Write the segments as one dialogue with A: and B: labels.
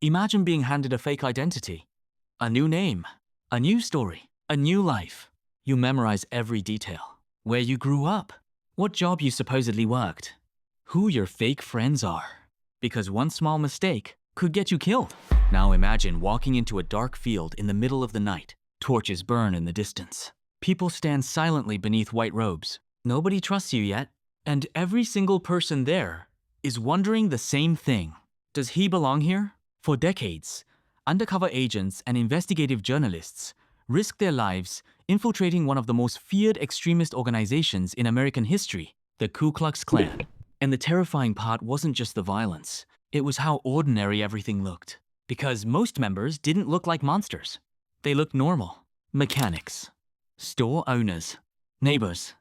A: Imagine being handed a fake identity, a new name, a new story, a new life. You memorize every detail. Where you grew up, what job you supposedly worked, who your fake friends are. Because one small mistake could get you killed. Now imagine walking into a dark field in the middle of the night. Torches burn in the distance. People stand silently beneath white robes. Nobody trusts you yet, and every single person there is wondering the same thing. Does he belong here? For decades, undercover agents and investigative journalists risked their lives infiltrating one of the most feared extremist organizations in American history, the Ku Klux Klan. And the terrifying part wasn't just the violence, it was how ordinary everything looked. Because most members didn't look like monsters. They looked normal. Mechanics, store owners, neighbors,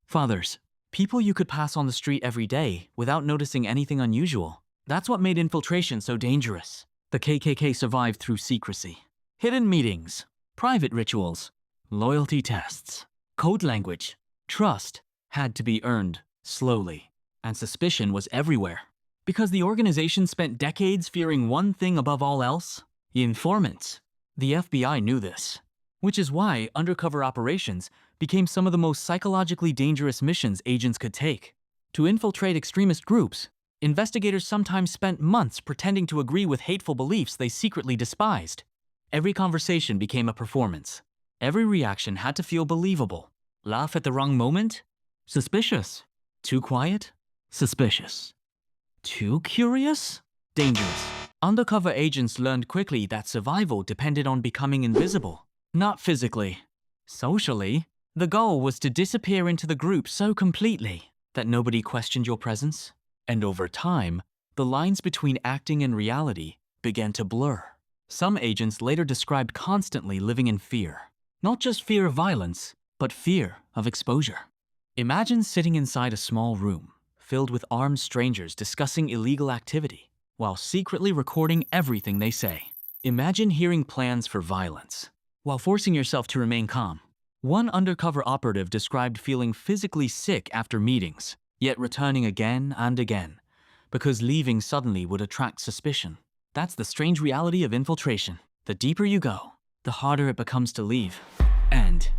A: fathers, people you could pass on the street every day without noticing anything unusual. That's what made infiltration so dangerous. The KKK survived through secrecy, hidden meetings, private rituals, loyalty tests, code language. Trust had to be earned slowly, and suspicion was everywhere. Because the organization spent decades fearing one thing above all else: informants. The FBI knew this, which is why undercover operations became some of the most psychologically dangerous missions agents could take. To infiltrate extremist groups, investigators sometimes spent months pretending to agree with hateful beliefs they secretly despised. Every conversation became a performance. Every reaction had to feel believable. Laugh at the wrong moment? Suspicious. Too quiet? Suspicious. Too curious? Dangerous. Undercover agents learned quickly that survival depended on becoming invisible. Not physically. Socially, the goal was to disappear into the group so completely that nobody questioned your presence. And over time, the lines between acting and reality began to blur. Some agents later described constantly living in fear. Not just fear of violence, but fear of exposure. Imagine sitting inside a small room filled with armed strangers discussing illegal activity while secretly recording everything they say. Imagine hearing plans for violence while forcing yourself to remain calm. One undercover operative described feeling physically sick after meetings, yet returning again and again, because leaving suddenly would attract suspicion. That's the strange reality of infiltration. The deeper you go, the harder it becomes to leave. And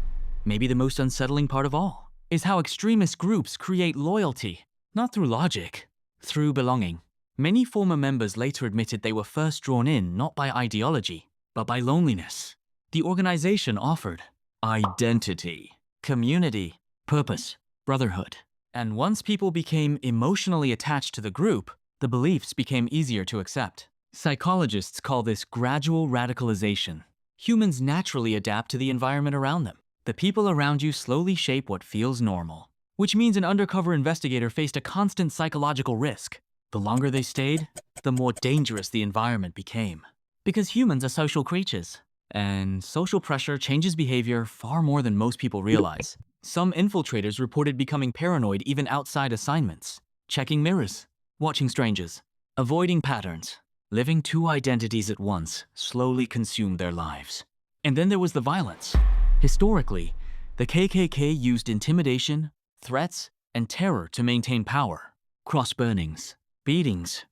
A: maybe the most unsettling part of all is how extremist groups create loyalty, not through logic, through belonging. Many former members later admitted they were first drawn in not by ideology, but by loneliness. The organization offered identity, community, purpose, brotherhood. And once people became emotionally attached to the group, the beliefs became easier to accept. Psychologists call this gradual radicalization. Humans naturally adapt to the environment around them. The people around you slowly shape what feels normal, which means an undercover investigator faced a constant psychological risk. The longer they stayed, the more dangerous the environment became. Because humans are social creatures, and social pressure changes behavior far more than most people realize. Some infiltrators reported becoming paranoid even outside assignments, checking mirrors, watching strangers, avoiding patterns. Living two identities at once slowly consumed their lives. And then there was the violence. Historically, the KKK used intimidation, threats, and terror to maintain power. Cross burnings, beatings,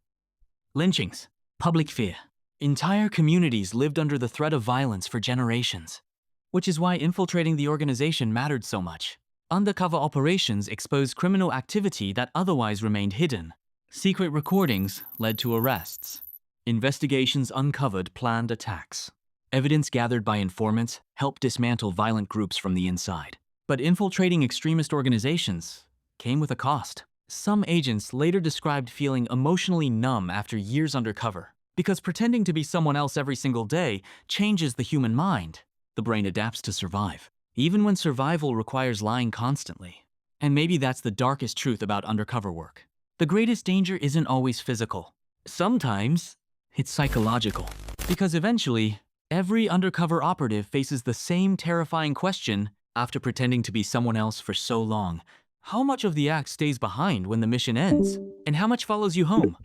A: lynchings, public fear. Entire communities lived under the threat of violence for generations. Which is why infiltrating the organization mattered so much. Undercover operations exposed criminal activity that otherwise remained hidden. Secret recordings led to arrests. Investigations uncovered planned attacks. Evidence gathered by informants helped dismantle violent groups from the inside. But infiltrating extremist organizations came with a cost. Some agents later described feeling emotionally numb after years undercover, because pretending to be someone else every single day changes the human mind. The brain adapts to survive, even when survival requires lying constantly. And maybe that's the darkest truth about undercover work. The greatest danger isn't always physical. Sometimes it's psychological. Because eventually, every undercover operative faces the same terrifying question after pretending to be someone else for so long. How much of the act stays behind when the mission ends? And how much follows you home?